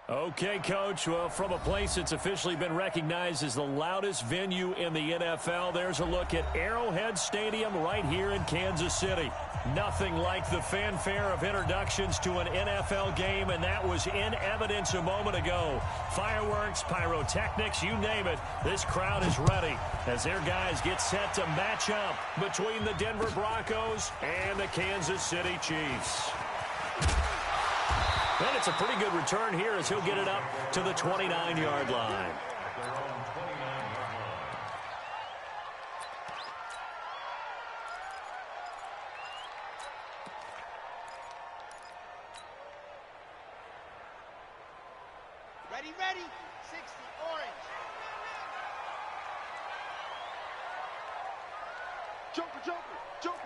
Okay, Coach. Well, from a place that's officially been recognized as the loudest venue in the NFL, there's a look at Arrowhead Stadium right here in Kansas City. Nothing like the fanfare of introductions to an NFL game, and that was in evidence a moment ago. Fireworks, pyrotechnics, you name it. This crowd is ready as their guys get set to match up between the Denver Broncos and the Kansas City Chiefs. And it's a pretty good return here as he'll get it up to the 29-yard line. Ready, 60, orange.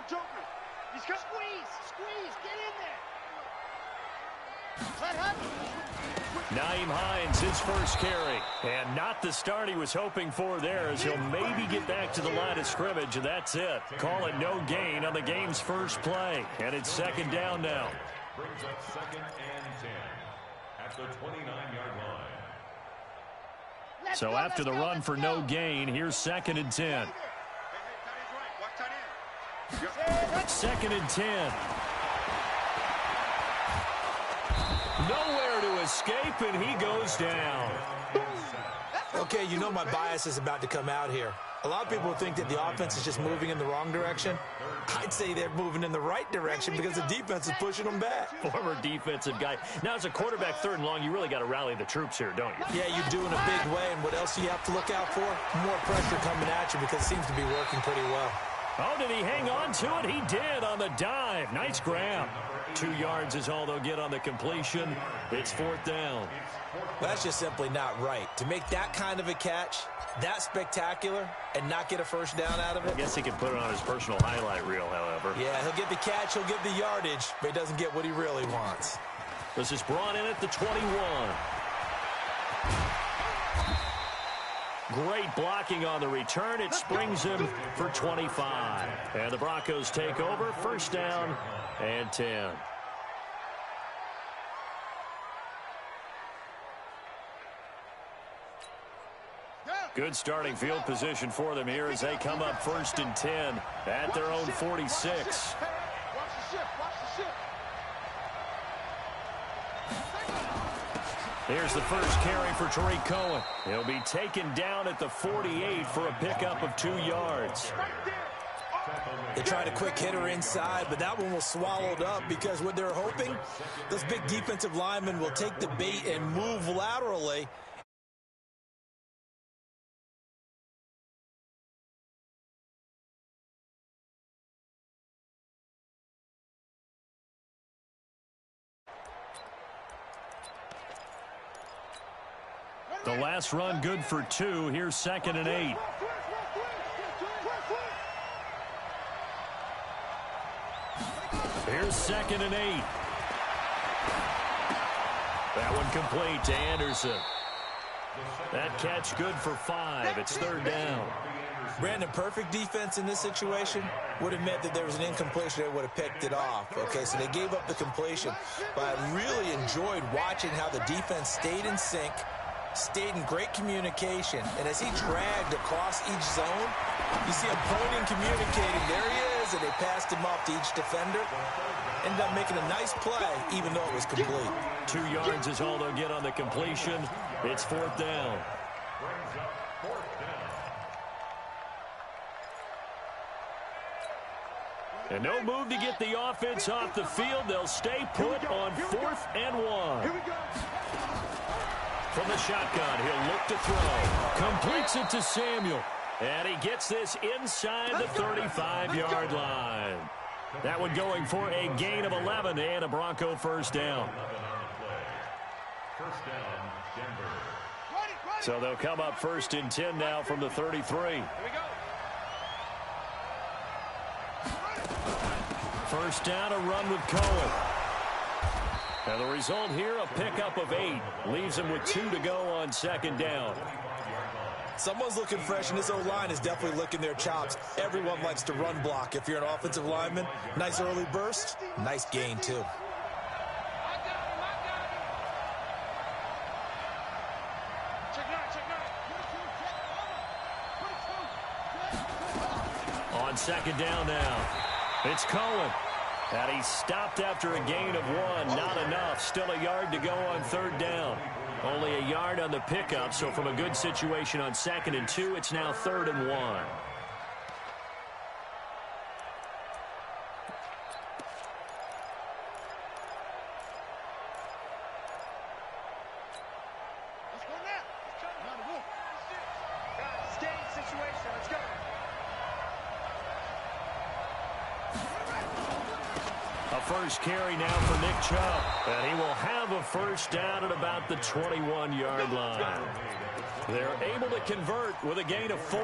Joker. He's got squeeze, get in there. Nyheim Hines, his first carry. And not the start he was hoping for there as he'll maybe get back to the line of scrimmage, and that's it. Call it no gain on the game's first play. And it's second down now. Brings up 2nd and 10 at the 29-yard line. So after the run for no gain, here's 2nd and 10. 2nd and 10. Nowhere to escape, and he goes down. Okay, you know my bias is about to come out here. A lot of people think that the offense is just moving in the wrong direction. I'd say they're moving in the right direction because the defense is pushing them back. Former defensive guy. Now, as a quarterback 3rd and long, you really got to rally the troops here, don't you? Yeah, you do in a big way, and what else do you have to look out for? More pressure coming at you because it seems to be working pretty well. Oh, did he hang on to it? He did on the dive. Nice grab. 2 yards is all they'll get on the completion. It's 4th down. Well, that's just simply not right. To make that kind of a catch, that spectacular, and not get a first down out of it. I guess he can put it on his personal highlight reel, however. Yeah, he'll get the catch, he'll get the yardage, but he doesn't get what he really wants. This is brought in at the 21. Great blocking on the return. It springs him for 25. And the Broncos take over. First down and 10. Good starting field position for them here as they come up 1st and 10 at their own 46. Here's the first carry for Tariq Cohen. He'll be taken down at the 48 for a pickup of 2 yards. They tried a quick hitter inside, but that one was swallowed up because what they're hoping, those big defensive linemen will take the bait and move laterally. The last run good for 2. Here's 2nd and 8. Here's 2nd and 8. That one complete to Anderson. That catch good for 5. It's 3rd down. Brandon, perfect defense in this situation would have meant that there was an incompletion. They would have picked it off. Okay, so they gave up the completion. But I really enjoyed watching how the defense stayed in sync, stayed in great communication, and as he dragged across each zone, you see him pointing, communicating. There he is, and they passed him off to each defender. Ended up making a nice play, even though it was complete. 2 yards is all they'll get on the completion. It's 4th down. And no move to get the offense off the field. They'll stay put on 4th and 1. From the shotgun, he'll look to throw. Completes it to Samuel. And he gets this inside the 35-yard line. That one going for a gain of 11 and a Bronco first down. So they'll come up 1st and 10 now from the 33. First down, a run with Cohen. And the result here, a pickup of 8. Leaves him with 2 to go on 2nd down. Someone's looking fresh, and this O-line is definitely licking their chops. Everyone likes to run block. If you're an offensive lineman, nice early burst, nice gain, too. second down now. It's Cohen. And he's stopped after a gain of 1. Not enough. Still a yard to go on third down. Only a yard on the pickup, so from a good situation on 2nd and 2, it's now 3rd and 1. First carry now for Nick Chubb, and he will have a first down at about the 21-yard line. They're able to convert with a gain of 4.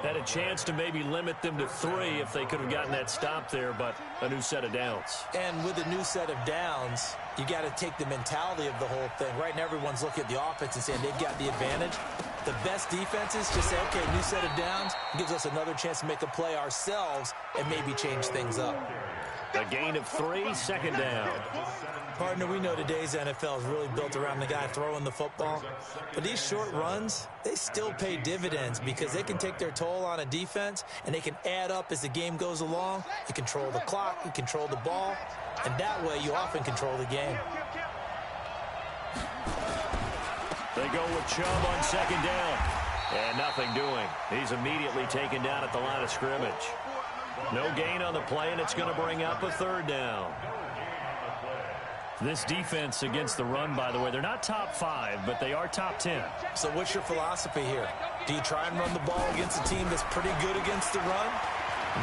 Had a chance to maybe limit them to 3 if they could have gotten that stop there, but a new set of downs. And with a new set of downs, you got to take the mentality of the whole thing. Right now, everyone's looking at the offense and saying they've got the advantage. The best defenses just say, okay, new set of downs. It gives us another chance to make a play ourselves and maybe change things up. A gain of 3, second down. Partner, we know today's NFL is really built around the guy throwing the football. But these short runs, they still pay dividends because they can take their toll on a defense and they can add up as the game goes along. You control the clock, you control the ball, and that way you often control the game. They go with Chubb on second down. And nothing doing. He's immediately taken down at the line of scrimmage. No gain on the play, and it's going to bring up a third down. This defense against the run, by the way, they're not top 5, but they are top 10. So what's your philosophy here? Do you try and run the ball against a team that's pretty good against the run?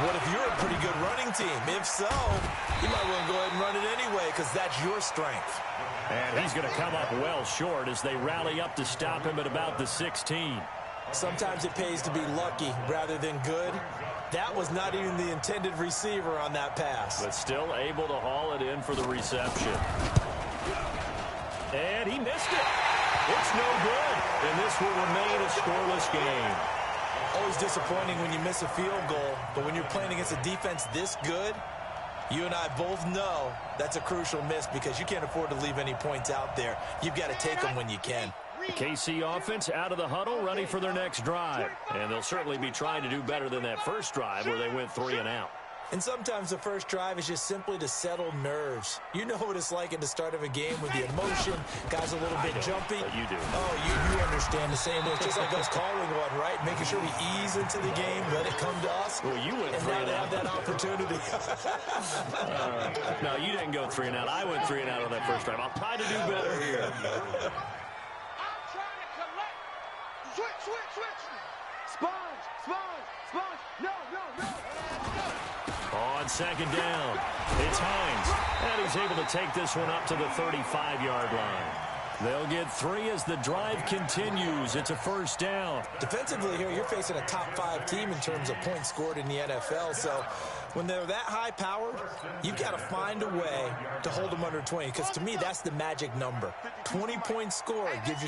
What if you're a pretty good running team? If so, you might want to go ahead and run it anyway because that's your strength. And he's going to come up well short as they rally up to stop him at about the 16. Sometimes it pays to be lucky rather than good. That was not even the intended receiver on that pass. But still able to haul it in for the reception. And he missed it. It's no good. And this will remain a scoreless game. Always disappointing when you miss a field goal. But when you're playing against a defense this good, you and I both know that's a crucial miss because you can't afford to leave any points out there. You've got to take them when you can. The KC offense out of the huddle, ready for their next drive. And they'll certainly be trying to do better than that first drive where they went 3 and out. And sometimes the first drive is just simply to settle nerves. You know what it's like at the start of a game with the emotion. Guys a little bit jumpy. But you do. Oh, you understand the same way. It's just like us calling one, right? Making sure we ease into the game, let it come to us. Well, you went 3 and out. Have that opportunity. No, you didn't go 3 and out. I went 3 and out on that first drive. I'll try to do better here. Switch. Sponge. No. On second down, it's Hines. And he's able to take this one up to the 35-yard line. They'll get 3 as the drive continues. It's a first down. Defensively here, you're facing a top 5 team in terms of points scored in the NFL. So when they're that high-powered, you've got to find a way to hold them under 20. Because to me, that's the magic number. 20 points scored, you give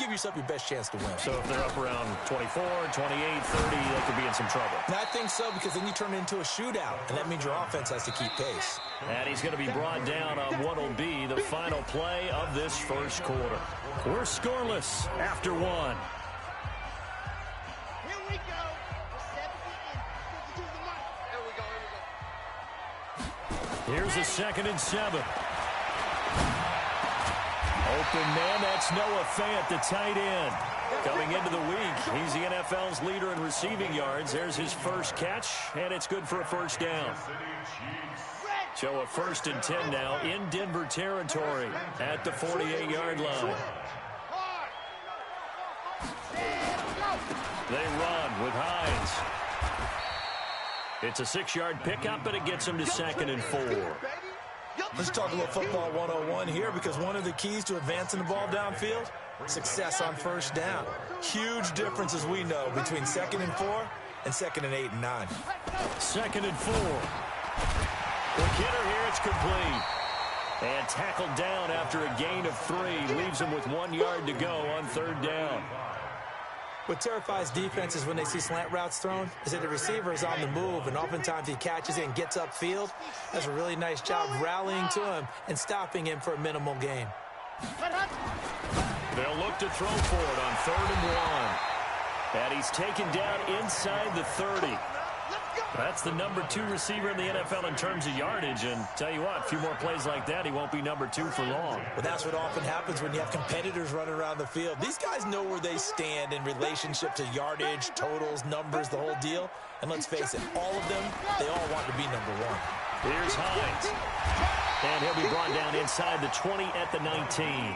yourself your best chance to win. So if they're up around 24, 28, 30, they could be in some trouble. And I think so because then you turn it into a shootout. And that means your offense has to keep pace. And he's going to be brought down on what will be the final play of this first quarter. We're scoreless after 1. Here we go. 52 the mic. Here we go. Here's a 2nd and 7. Open man, that's Noah Fant, the tight end. Coming into the week, he's the NFL's leader in receiving yards. There's his first catch, and it's good for a first down. So a 1st and 10 now in Denver territory at the 48-yard line. They run with Hines. It's a 6-yard pickup, but it gets him to 2nd and 4. Let's talk about football 101 here because one of the keys to advancing the ball downfield, success on first down. Huge difference, as we know, between 2nd and 4 and 2nd and 8 and 9. 2nd and 4. The hitter here, it's complete. And tackled down after a gain of 3. Leaves him with 1 yard to go on 3rd down. What terrifies defenses when they see slant routes thrown is that the receiver is on the move, and oftentimes he catches it and gets upfield. Does a really nice job rallying to him and stopping him for a minimal gain. They'll look to throw for it on 3rd and 1. And he's taken down inside the 30. Let's go. That's the number 2 receiver in the NFL in terms of yardage. And tell you what, a few more plays like that, he won't be number 2 for long. Well, that's what often happens when you have competitors running around the field. These guys know where they stand in relationship to yardage, totals, numbers, the whole deal. And let's face it, all of them, they all want to be number 1. Here's Hines. And he'll be brought down inside the 20 at the 19.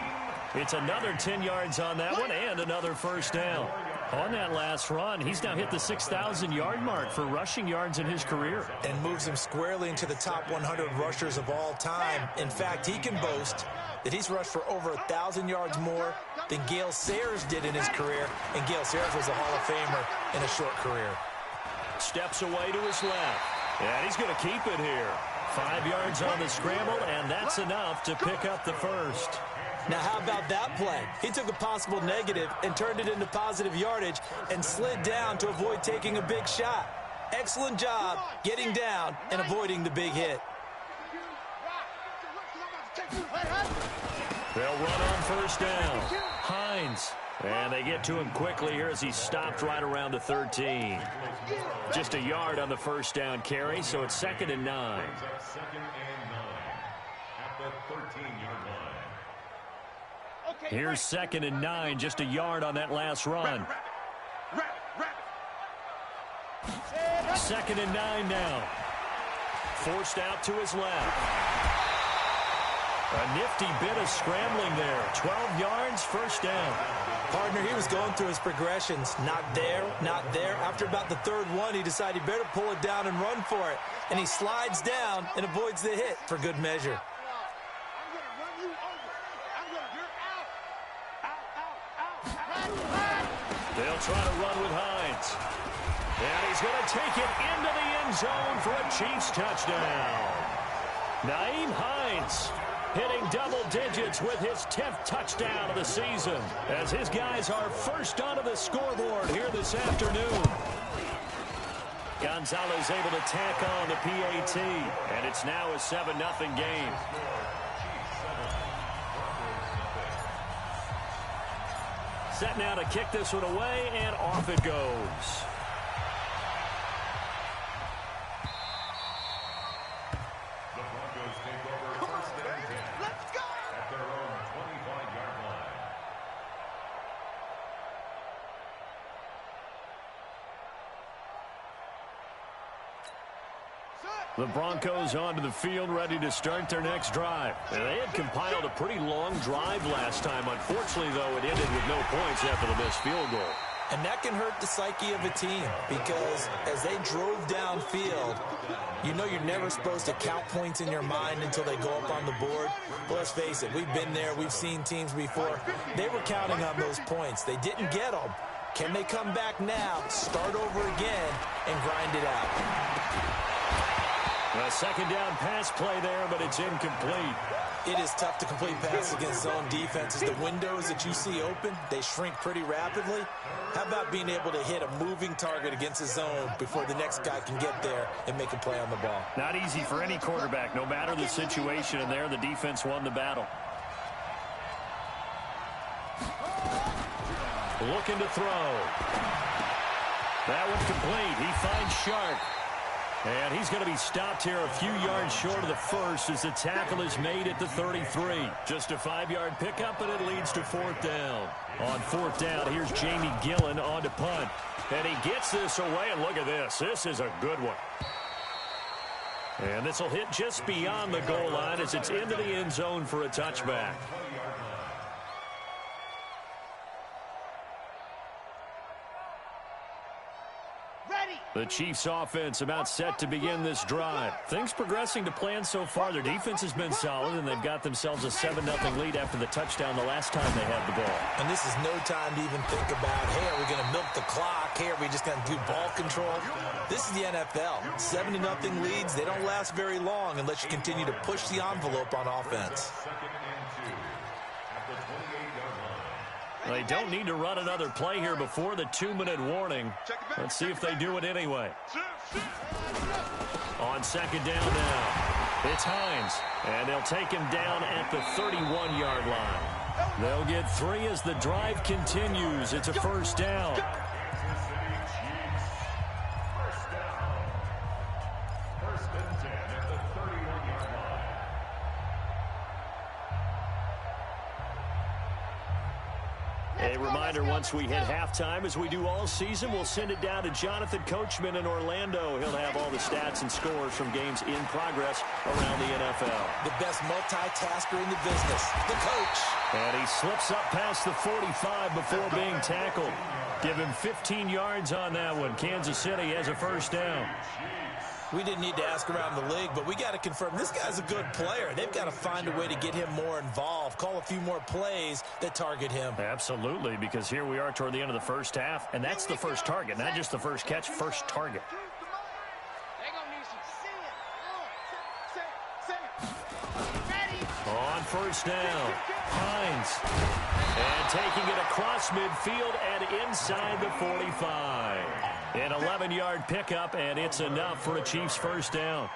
It's another 10 yards on that one and another first down. On that last run, he's now hit the 6,000-yard mark for rushing yards in his career. And moves him squarely into the top 100 rushers of all time. In fact, he can boast that he's rushed for over 1,000 yards more than Gale Sayers did in his career. And Gale Sayers was a Hall of Famer in a short career. Steps away to his left. And he's going to keep it here. 5 yards on the scramble, and that's enough to pick up the first. Now, how about that play? He took a possible negative and turned it into positive yardage and slid down to avoid taking a big shot. Excellent job getting down and avoiding the big hit. They'll run on first down. Hines. And they get to him quickly here as he stopped right around the 13. Just a yard on the first down carry, so it's 2nd and 9. Second and 9 at the 13-yard line. Here's 2nd and 9, just a yard on that last run. 2nd and 9 now. Forced out to his left. A nifty bit of scrambling there. 12 yards, first down. Partner, he was going through his progressions. Not there, not there. After about the 3rd one, he decided he better pull it down and run for it. And he slides down and avoids the hit for good measure. They'll try to run with Hines. And he's going to take it into the end zone for a Chiefs touchdown. Nyheim Hines hitting double digits with his 10th touchdown of the season as his guys are first onto the scoreboard here this afternoon. Gonzalez able to tack on the PAT, and it's now a 7-0 game. Set now to kick this one away, and off it goes. The Broncos take over first and 10. Let's go! At their own 25-yard line. The Broncos onto the field, ready to start their next drive. And they had compiled a pretty long drive last time. Unfortunately, though, it ended with no points after the missed field goal. And that can hurt the psyche of a team because as they drove downfield, you know you're never supposed to count points in your mind until they go up on the board. But let's face it, we've been there. We've seen teams before. They were counting on those points. They didn't get them. Can they come back now, start over again, and grind it out? A second down pass play there, but it's incomplete. It is tough to complete passes against zone defenses. The windows that you see open, they shrink pretty rapidly. How about being able to hit a moving target against a zone before the next guy can get there and make a play on the ball? Not easy for any quarterback, no matter the situation, and there the defense won the battle. Looking to throw. That one complete. He finds Shark. And he's going to be stopped here a few yards short of the first as the tackle is made at the 33. Just a 5-yard pickup, and it leads to 4th down. On 4th down, here's Jamie Gillen on to punt. And he gets this away, and look at this. This is a good one. And this will hit just beyond the goal line as it's into the end zone for a touchback. The Chiefs offense about set to begin this drive. Things progressing to plan so far. Their defense has been solid, and they've got themselves a 7-0 lead after the touchdown the last time they had the ball. And this is no time to even think about, hey, are we going to milk the clock? Hey, are we just going to do ball control? This is the NFL. 7-0 leads, they don't last very long unless you continue to push the envelope on offense. Second and 2 at the 28-yard line. They don't need to run another play here before the 2-minute warning. Let's see if they do it anyway. On second down now, it's Hines, and they'll take him down at the 31-yard line. They'll get 3 as the drive continues. It's a first down. A reminder, once we hit halftime, as we do all season, we'll send it down to Jonathan Coachman in Orlando. He'll have all the stats and scores from games in progress around the NFL. The best multitasker in the business, the coach. And he slips up past the 45 before being tackled. Give him 15 yards on that one. Kansas City has a first down. We didn't need to ask around the league, but we got to confirm this guy's a good player. They've got to find a way to get him more involved, call a few more plays that target him. Absolutely, because here we are toward the end of the first half, and that's the first target, not just the first catch, first target. On first down, Hines. And taking it across midfield and inside the 45. An 11-yard pickup, and it's enough for a Chiefs first down.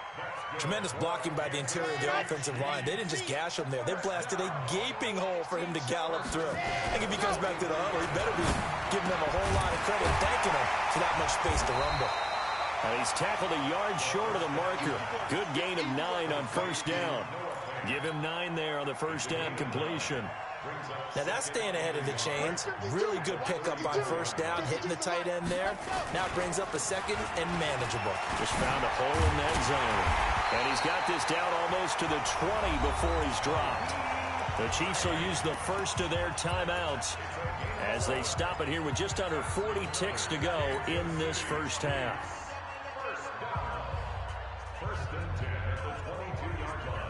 Tremendous blocking by the interior of the offensive line. They didn't just gash him there. They blasted a gaping hole for him to gallop through. I think if he comes back to the huddle, he better be giving them a whole lot of credit, thanking him for that much space to rumble. And he's tackled a yard short of the marker. Good gain of 9 on first down. Give him 9 there on the first down completion. Now that's staying ahead of the chains. Really good pickup on first down, hitting the tight end there. Now it brings up a second and manageable. Just found a hole in that zone. And he's got this down almost to the 20 before he's dropped. The Chiefs will use the first of their timeouts as they stop it here with just under 40 ticks to go in this first half. First and 10 at the 22-yard line.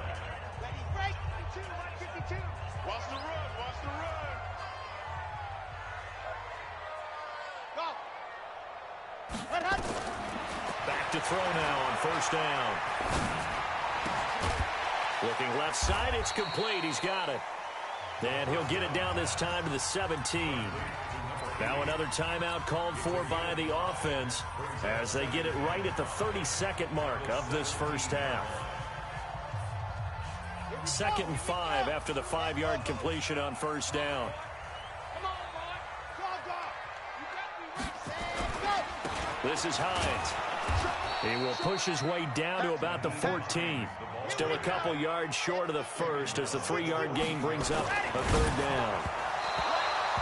Watch the run, watch the run. Go. Back to throw now on first down. Looking left side, it's complete. He's got it. And he'll get it down this time to the 17. Now another timeout called for by the offense as they get it right at the 32nd mark of this first half. 2nd and 5 after the 5-yard completion on first down. This is Hines. He will push his way down to about the 14. Still a couple yards short of the first as the 3-yard gain brings up a third down.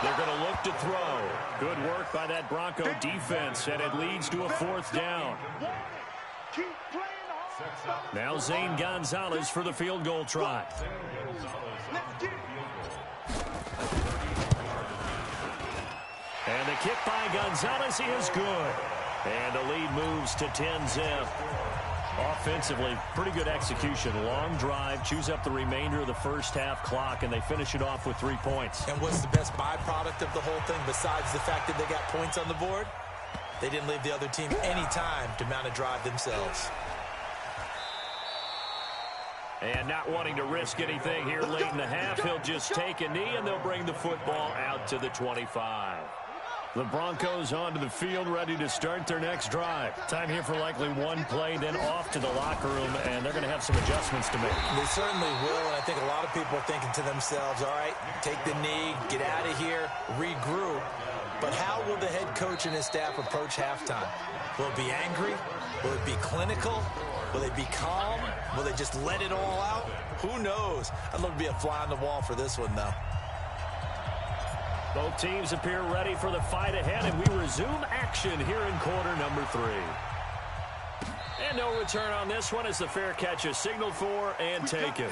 They're going to look to throw. Good work by that Bronco defense, and it leads to a 4th down. Now Zane Gonzalez for the field goal try. And the kick by Gonzalez is good. And the lead moves to 10-zip. Offensively, pretty good execution. Long drive, chews up the remainder of the first half clock, and they finish it off with 3 points. And what's the best byproduct of the whole thing besides the fact that they got points on the board? They didn't leave the other team any time to mount a drive themselves. And not wanting to risk anything here late in the half, he'll just take a knee, and they'll bring the football out to the 25. The Broncos onto the field, ready to start their next drive. Time here for likely one play, then off to the locker room, and they're going to have some adjustments to make. They certainly will, and I think a lot of people are thinking to themselves, all right, take the knee, get out of here, regroup. But how will the head coach and his staff approach halftime? Will it be angry? Will it be clinical? Will they be calm? Will they just let it all out? Who knows? I'd love to be a fly on the wall for this one, though. Both teams appear ready for the fight ahead, and we resume action here in quarter number 3. And no return on this one as the fair catch is signaled for and taken.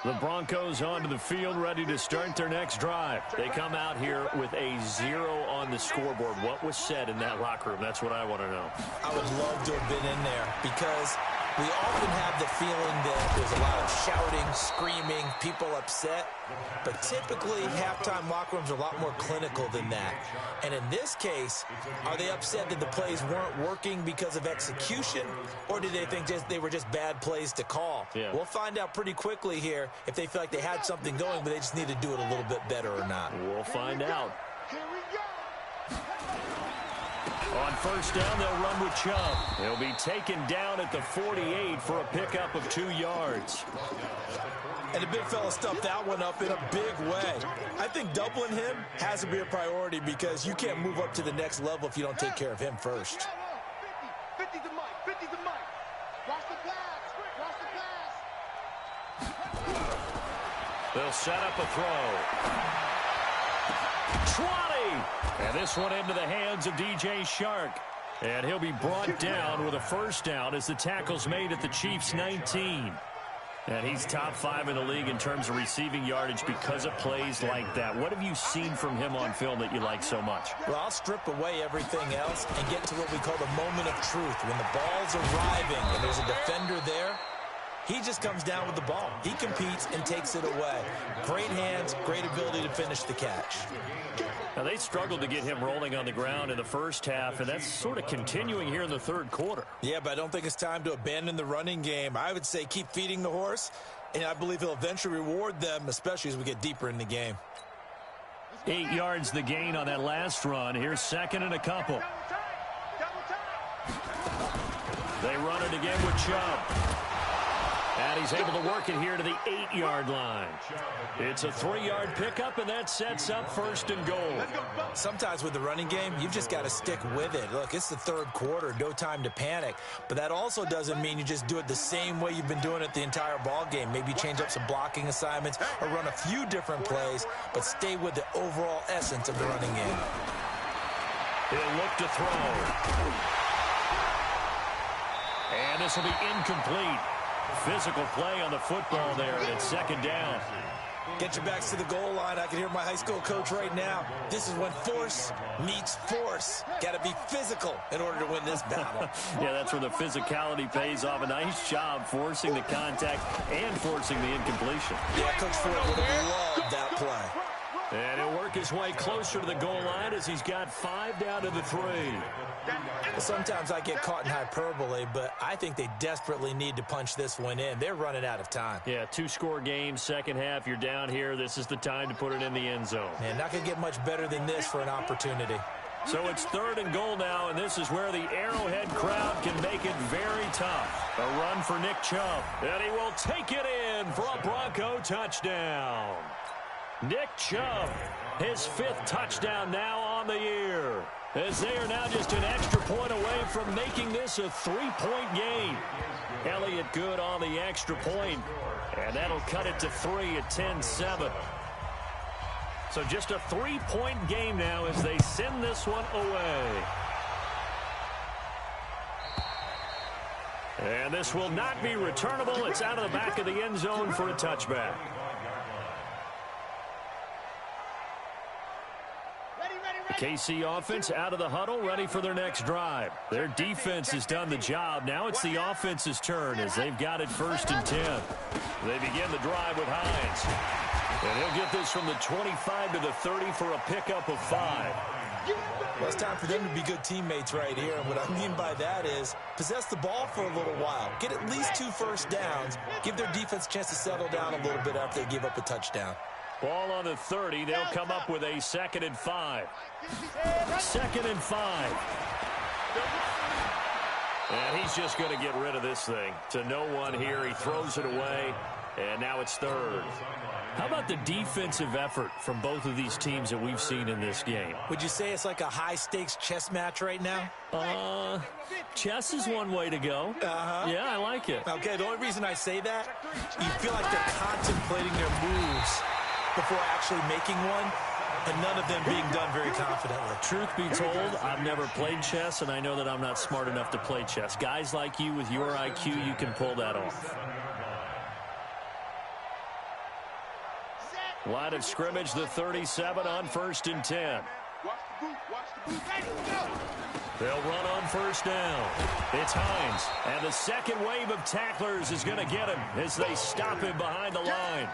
The Broncos onto the field, ready to start their next drive. They come out here with a 0 on the scoreboard. What was said in that locker room? That's what I want to know. I would love to have been in there because we often have the feeling that there's a lot of shouting, screaming, people upset. But typically, halftime locker rooms are a lot more clinical than that. And in this case, are they upset that the plays weren't working because of execution? Or did they think they were just bad plays to call? Yeah. We'll find out pretty quickly here if they feel like they had something going, but they just need to do it a little bit better or not. We'll find out. Here we go. On first down, they'll run with Chubb. He'll be taken down at the 48 for a pickup of 2 yards. And the big fella stuffed that one up in a big way. I think doubling him has to be a priority because you can't move up to the next level if you don't take care of him first. 50 the mic, 50 the mic. Watch the pass. Watch the pass. They'll set up a throw. 20! And this one into the hands of DJ Shark. And he'll be brought down with a first down as the tackle's made at the Chiefs' 19. And he's top 5 in the league in terms of receiving yardage because of plays like that. What have you seen from him on film that you like so much? Well, I'll strip away everything else and get to what we call the moment of truth. When the ball's arriving and there's a defender there, he just comes down with the ball. He competes and takes it away. Great hands, great ability to finish the catch. Now, they struggled to get him rolling on the ground in the first half, and that's sort of continuing here in the third quarter. Yeah, but I don't think it's time to abandon the running game. I would say keep feeding the horse, and I believe he'll eventually reward them, especially as we get deeper in the game. 8 yards the gain on that last run. Here's second and a couple. They run it again with Chubb. And he's able to work it here to the 8-yard line. It's a 3-yard pickup, and that sets up first and goal. Sometimes with the running game, you've just got to stick with it. Look, it's the third quarter, no time to panic. But that also doesn't mean you just do it the same way you've been doing it the entire ball game. Maybe change up some blocking assignments or run a few different plays, but stay with the overall essence of the running game. He'll look to throw. And this will be incomplete. Physical play on the football there, and it's second down. Get your backs to the goal line. I can hear my high school coach right now. This is when force meets force. Got to be physical in order to win this battle. Yeah, that's where the physicality pays off. A nice job forcing the contact and forcing the incompletion. Yeah, Coach Ford would have loved that play. And he'll work his way closer to the goal line as he's got 5 down to the 3. Well, sometimes I get caught in hyperbole, but I think they desperately need to punch this one in. They're running out of time. Yeah, 2-score game, second half. You're down here. This is the time to put it in the end zone. Man, not going to get much better than this for an opportunity. So it's third and goal now, and this is where the Arrowhead crowd can make it very tough. A run for Nick Chubb, and he will take it in for a Bronco touchdown. Nick Chubb, his 5th touchdown now on the year, as they are now just an extra point away from making this a 3-point game. Elliott good on the extra point, and that'll cut it to 3 at 10-7. So just a 3-point game now as they send this one away. And this will not be returnable. It's out of the back of the end zone for a touchback. KC offense out of the huddle, ready for their next drive. Their defense has done the job. Now it's the offense's turn as they've got it 1st and 10. They begin the drive with Hines. And he'll get this from the 25 to the 30 for a pickup of 5. Well, it's time for them to be good teammates right here. And what I mean by that is possess the ball for a little while. Get at least 2 first downs. Give their defense a chance to settle down a little bit after they give up a touchdown. Ball on the 30. They'll come up with a 2nd and 5. 2nd and 5. And he's just going to get rid of this thing. To no one here. He throws it away. And now it's 3rd. How about the defensive effort from both of these teams that we've seen in this game? Would you say it's like a high-stakes chess match right now? Chess is one way to go. Yeah, I like it. Okay, the only reason I say that, you feel like they're contemplating their moves before actually making one, and none of them being done very confidently. Truth be told, I've never played chess, and I know that I'm not smart enough to play chess. Guys like you with your IQ, you can pull that off. Line of scrimmage, the 37 on 1st and 10. They'll run on 1st down. It's Hines, and the second wave of tacklers is going to get him as they stop him behind the line.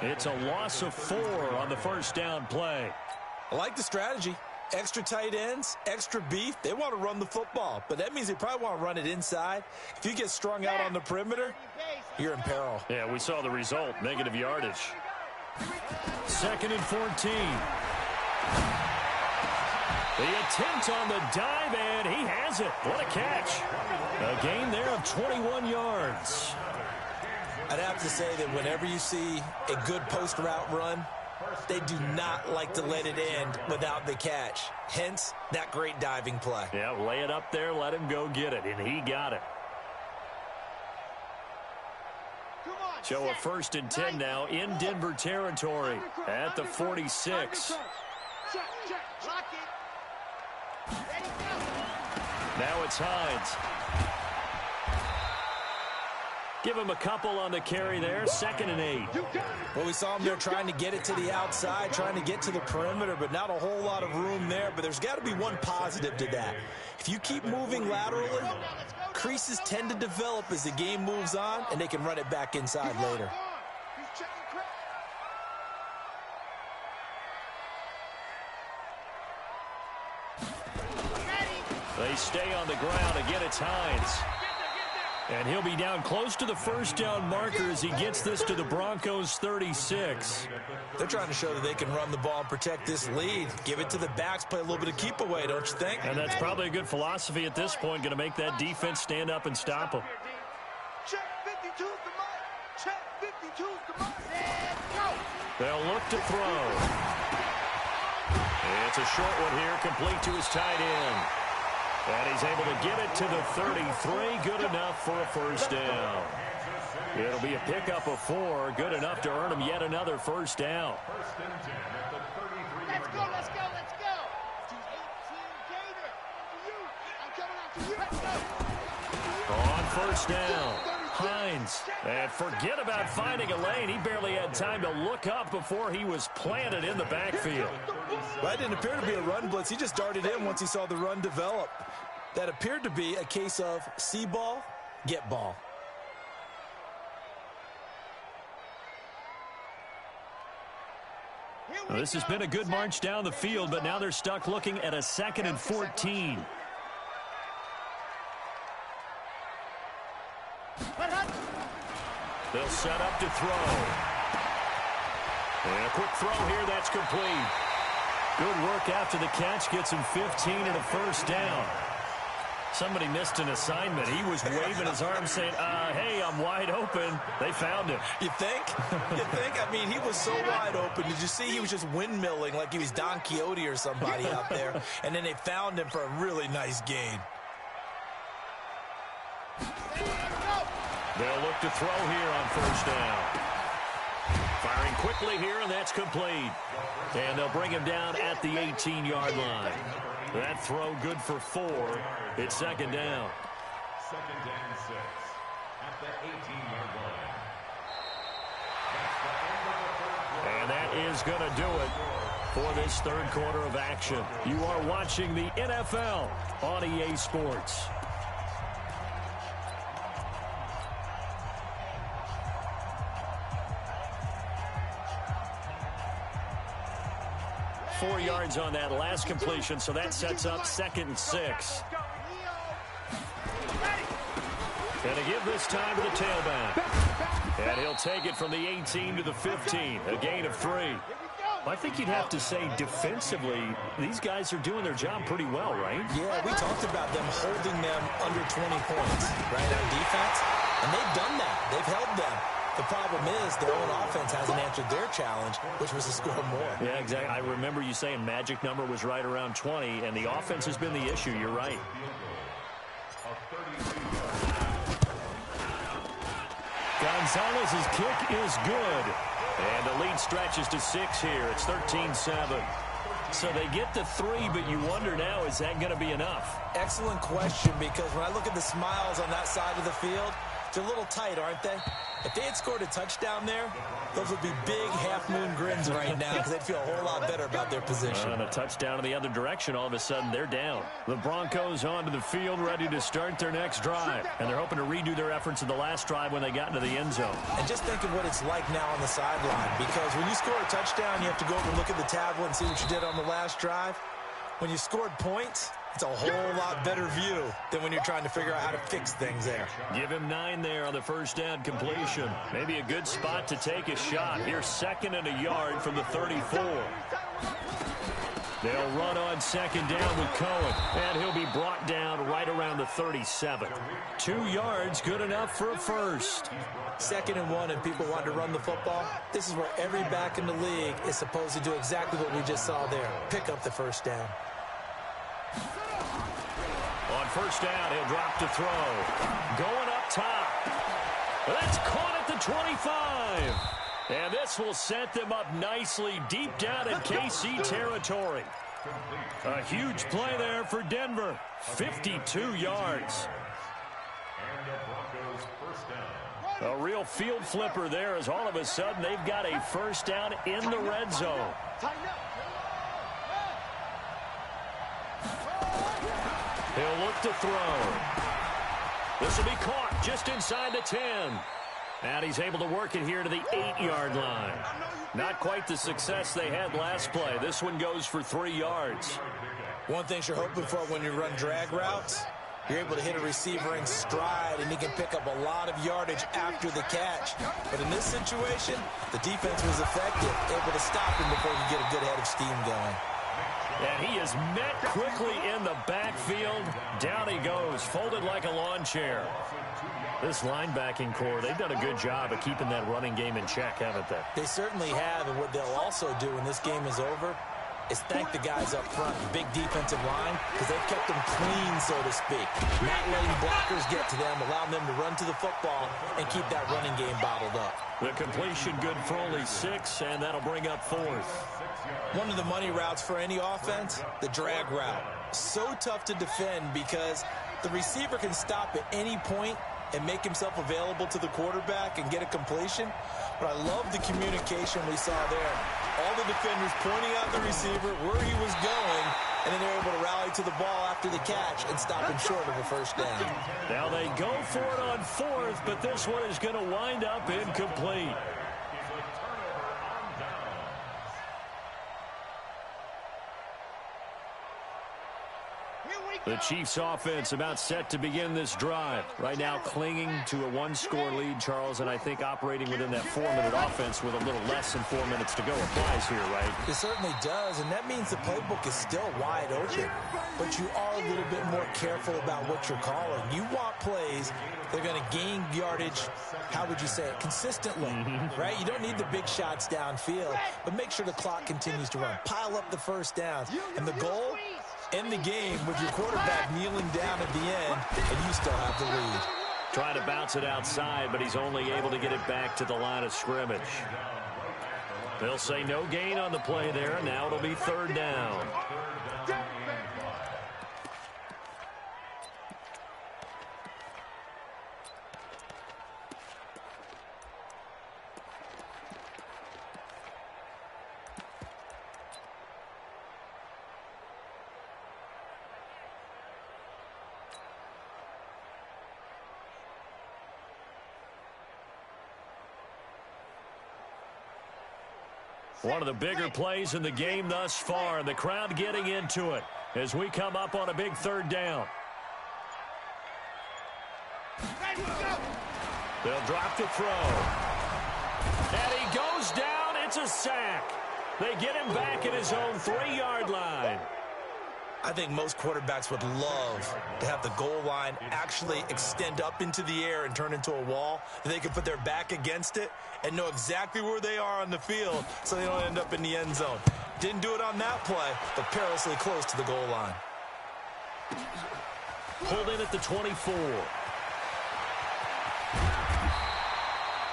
It's a loss of 4 on the 1st down play. I like the strategy. Extra tight ends, extra beef. They want to run the football, but that means they probably want to run it inside. If you get strung out on the perimeter, you're in peril. Yeah, we saw the result, negative yardage. 2nd and 14. The attempt on the dive, and he has it. What a catch. A gain there of 21 yards. I'd have to say that whenever you see a good post route run, they do not like to let it end without the catch. Hence, that great diving play. Yeah, lay it up there, let him go get it, and he got it. Show a 1st and 10 now in Denver territory at the 46. Now it's Hines. Give him a couple on the carry there. 2nd and 8. Well, we saw him there trying to get it to the outside, trying to get to the perimeter, but not a whole lot of room there. But there's got to be one positive to that. If you keep moving laterally, creases tend to develop as the game moves on, and they can run it back inside later. They stay on the ground. Again, it's Hines. And he'll be down close to the 1st down marker as he gets this to the Broncos 36. They're trying to show that they can run the ball and protect this lead. Give it to the backs, play a little bit of keep away, don't you think? And that's probably a good philosophy at this point, going to make that defense stand up and stop them. Check 52's the mark. Check 52's the mark. They'll look to throw. It's a short one here, complete to his tight end. And he's able to get it to the 33. Good enough for a 1st down. It'll be a pickup of 4. Good enough to earn him yet another 1st down. Let's go, let's go, let's go. 18 Gator. I'm coming after you. Let's go. On 1st down, Hines. And forget about finding a lane. He barely had time to look up before he was planted in the backfield. That didn't appear to be a run blitz. He just darted in once he saw the run develop. That appeared to be a case of see ball, get ball. Well, this has been a good march down the field, but now they're stuck looking at a 2nd and 14. They'll set up to throw. And a quick throw here, that's complete. Good work after the catch, gets him 15 and a 1st down. Somebody missed an assignment. He was waving his arms saying, hey, I'm wide open. They found him. You think? You think? I mean, he was so wide open. Did you see he was just windmilling like he was Don Quixote or somebody out there? And then they found him for a really nice gain. They'll look to throw here on 1st down. Firing quickly here, and that's complete. And they'll bring him down at the 18-yard line. That throw good for 4. It's 2nd down. 2nd and 6 at the 18-yard line. And that is going to do it for this 3rd quarter of action. You are watching the NFL on EA Sports. Four yards on that last completion, so that sets up 2nd and 6. And to give this time to the tailback. And he'll take it from the 18 to the 15, a gain of 3. I think you'd have to say defensively, these guys are doing their job pretty well, right? Yeah, we talked about them holding them under 20 points, right, on defense. And they've done that. They've held them. The problem is their own offense hasn't answered their challenge, which was to score more. Yeah, exactly. I remember you saying magic number was right around 20, and the offense has been the issue. You're right. Gonzalez's kick is good. And the lead stretches to 6 here. It's 13-7. So they get to 3, but you wonder now, is that going to be enough? Excellent question, because when I look at the smiles on that side of the field, they're a little tight, aren't they? If they had scored a touchdown there, those would be big half-moon grins right now because they'd feel a whole lot better about their position. And a touchdown in the other direction, all of a sudden they're down. The Broncos onto the field ready to start their next drive. And they're hoping to redo their efforts in the last drive when they got into the end zone. And just think of what it's like now on the sideline, because when you score a touchdown, you have to go over and look at the tablet and see what you did on the last drive. When you scored points, it's a whole lot better view than when you're trying to figure out how to fix things there. Give him 9 there on the first down completion. Maybe a good spot to take a shot. Here's 2nd and a yard from the 34. They'll run on 2nd down with Cohen, and he'll be brought down right around the 37. 2 yards, good enough for a first. 2nd and 1, and people want to run the football. This is where every back in the league is supposed to do exactly what we just saw there. Pick up the first down. On first down, he'll drop to throw. Going up top. That's caught at the 25. And this will set them up nicely deep down in KC territory. A huge play there for Denver. 52 yards. And the Broncos first down. A real field flipper there as all of a sudden they've got a first down in the red zone. He'll look to throw. This will be caught just inside the 10. And he's able to work it here to the 8-yard line. Not quite the success they had last play. This one goes for 3 yards. One thing you're hoping for when you run drag routes, you're able to hit a receiver in stride, and he can pick up a lot of yardage after the catch. But in this situation, the defense was effective, able to stop him before he could get a good head of steam going. And he is met quickly in the backfield. Down he goes, folded like a lawn chair. This linebacking core, they've done a good job of keeping that running game in check, haven't they? They certainly have, and what they'll also do when this game is over is thank the guys up front, the big defensive line, because they've kept them clean, so to speak. Not letting blockers get to them, allowing them to run to the football and keep that running game bottled up. The completion good for only 6, and that'll bring up 4th. One of the money routes for any offense, the drag route. So tough to defend because the receiver can stop at any point and make himself available to the quarterback and get a completion. But I love the communication we saw there. All the defenders pointing out the receiver where he was going, and then they're able to rally to the ball after the catch and stop him short of a first down. Now they go for it on 4th, but this one is going to wind up incomplete. The Chiefs offense about set to begin this drive. Right now clinging to a 1-score lead, Charles, and I think operating within that 4-minute offense with a little less than 4 minutes to go applies here, right? It certainly does, and that means the playbook is still wide open. But you are a little bit more careful about what you're calling. You want plays that are going to gain yardage, how would you say it, consistently, right? You don't need the big shots downfield, but make sure the clock continues to run. Pile up the first downs, and the goal, end the game with your quarterback kneeling down at the end, and you still have the lead. Trying to bounce it outside, but he's only able to get it back to the line of scrimmage. They'll say no gain on the play there, and now it'll be 3rd down. One of the bigger plays in the game thus far. The crowd getting into it as we come up on a big 3rd down. They'll drop the throw. And he goes down. It's a sack. They get him back at his own 3-yard line. I think most quarterbacks would love to have the goal line actually extend up into the air and turn into a wall. They can put their back against it and know exactly where they are on the field so they don't end up in the end zone. Didn't do it on that play, but perilously close to the goal line. Pulled in at the 24.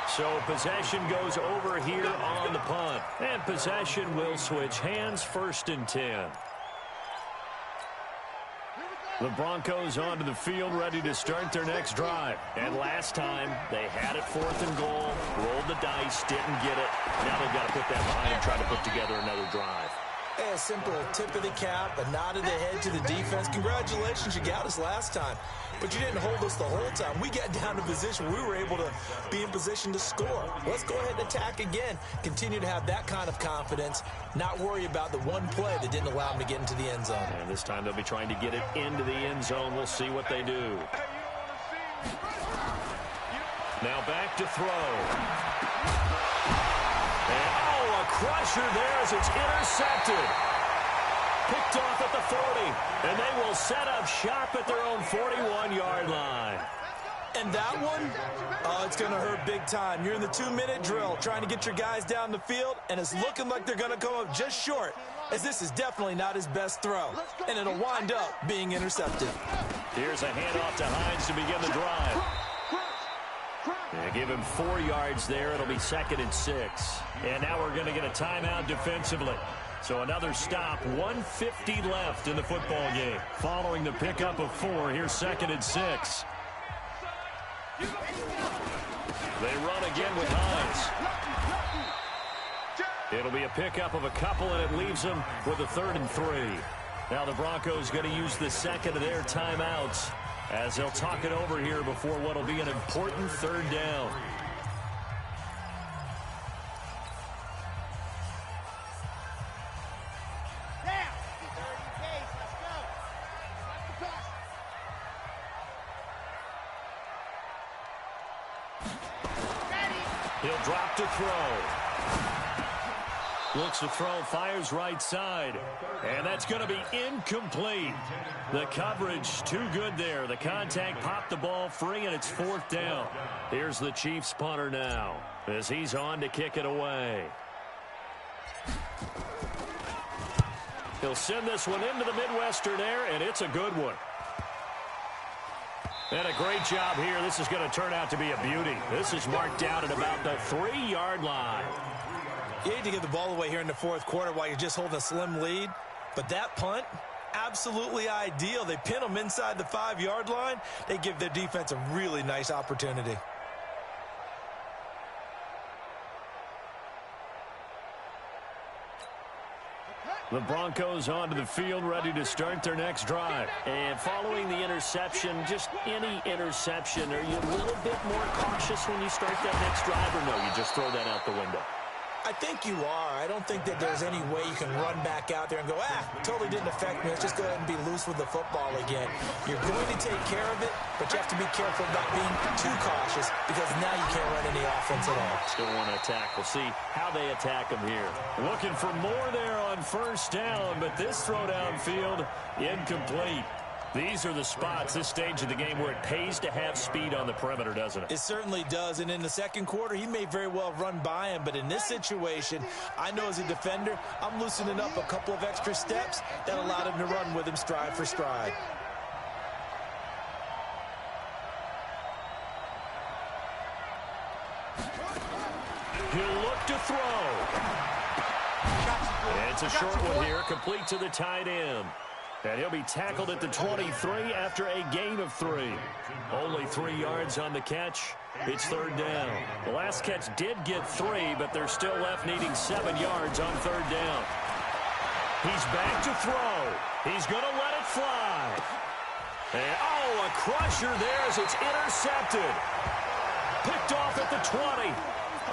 So possession goes over here on the punt. And possession will switch hands, 1st and 10. The Broncos onto the field, ready to start their next drive. And last time, they had it 4th and goal, rolled the dice, didn't get it. Now they've got to put that behind and try to put together another drive. Hey, a simple tip of the cap, a nod of the head to the defense. Congratulations, you got us last time. But you didn't hold us the whole time. We got down to position. We were able to be in position to score. Let's go ahead and attack again. Continue to have that kind of confidence. Not worry about the one play that didn't allow them to get into the end zone. And this time they'll be trying to get it into the end zone. We'll see what they do. Now back to throw. And, oh, a crusher there as it's intercepted. Picked off at the 40. And they will set up shop at their own 41-yard line. And that one, oh, it's going to hurt big time. You're in the 2-minute drill trying to get your guys down the field, and it's looking like they're going to come up just short, as this is definitely not his best throw. And it'll wind up being intercepted. Here's a handoff to Hines to begin the drive. And give him 4 yards there. It'll be 2nd and 6. And now we're going to get a timeout defensively. So another stop, 1:50 left in the football game. Following the pickup of 4, here's 2nd and 6. They run again with Hines. It'll be a pickup of a couple, and it leaves them with a 3rd and 3. Now the Broncos going to use the second of their timeouts as they'll talk it over here before what will be an important 3rd down. He'll drop to throw. Looks to throw, fires right side. And that's going to be incomplete. The coverage too good there. The contact popped the ball free, and it's 4th down. Here's the Chiefs punter now as he's on to kick it away. He'll send this one into the Midwestern air, and it's a good one. And a great job here. This is going to turn out to be a beauty. This is marked down at about the 3-yard line. You hate to give the ball away here in the 4th quarter while you're just holding a slim lead. But that punt, absolutely ideal. They pin them inside the 5-yard line. They give their defense a really nice opportunity. The Broncos onto the field, ready to start their next drive. And following the interception, just any interception, are you a little bit more cautious when you start that next drive, or no, you just throw that out the window? I think you are. I don't think that there's any way you can run back out there and go, totally didn't affect me. Let's just go ahead and be loose with the football again. You're going to take care of it, but you have to be careful about being too cautious because now you can't run any offense at all. Still want to attack. We'll see how they attack them here. Looking for more there on 1st down, but this throw downfield, incomplete. These are the spots, this stage of the game, where it pays to have speed on the perimeter, doesn't it? It certainly does, and in the 2nd quarter, he may very well run by him, but in this situation, I know as a defender, I'm loosening up a couple of extra steps that allowed him to run with him stride for stride. He'll look to throw. And it's a short one here, complete to the tight end. And he'll be tackled at the 23 after a gain of 3. Only 3 yards on the catch. It's 3rd down. The last catch did get 3, but they're still left needing 7 yards on 3rd down. He's back to throw. He's going to let it fly. And, a crusher there as it's intercepted. Picked off at the 20.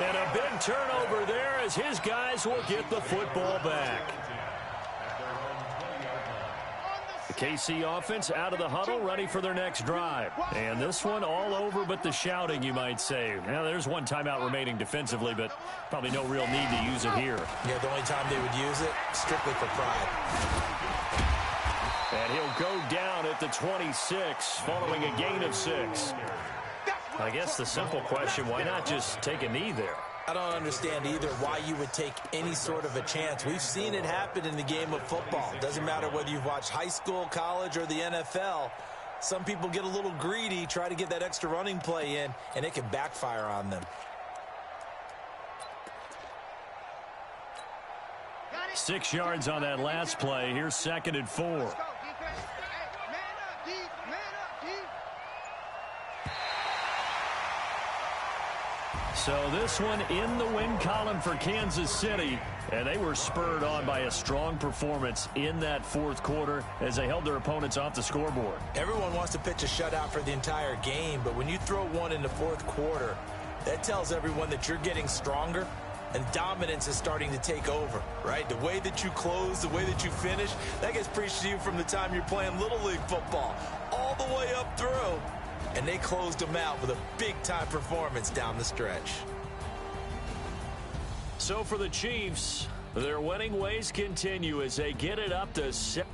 And a big turnover there as his guys will get the football back. The KC offense out of the huddle, ready for their next drive. And this one all over but the shouting, you might say. Now, there's one timeout remaining defensively, but probably no real need to use it here. Yeah, the only time they would use it, strictly for pride. And he'll go down at the 26, following a gain of 6. I guess the simple question, why not just take a knee there? I don't understand either why you would take any sort of a chance. We've seen it happen in the game of football. Doesn't matter whether you've watched high school, college, or the NFL. Some people get a little greedy, try to get that extra running play in, and it can backfire on them. 6 yards on that last play. Here's 2nd and 4. So this one in the win column for Kansas City, and they were spurred on by a strong performance in that 4th quarter as they held their opponents off the scoreboard. Everyone wants to pitch a shutout for the entire game, but when you throw one in the 4th quarter, that tells everyone that you're getting stronger and dominance is starting to take over, right? The way that you close, the way that you finish, that gets preached to you from the time you're playing Little League football all the way up through. And they closed them out with a big-time performance down the stretch. So for the Chiefs, their winning ways continue as they get it up to 7.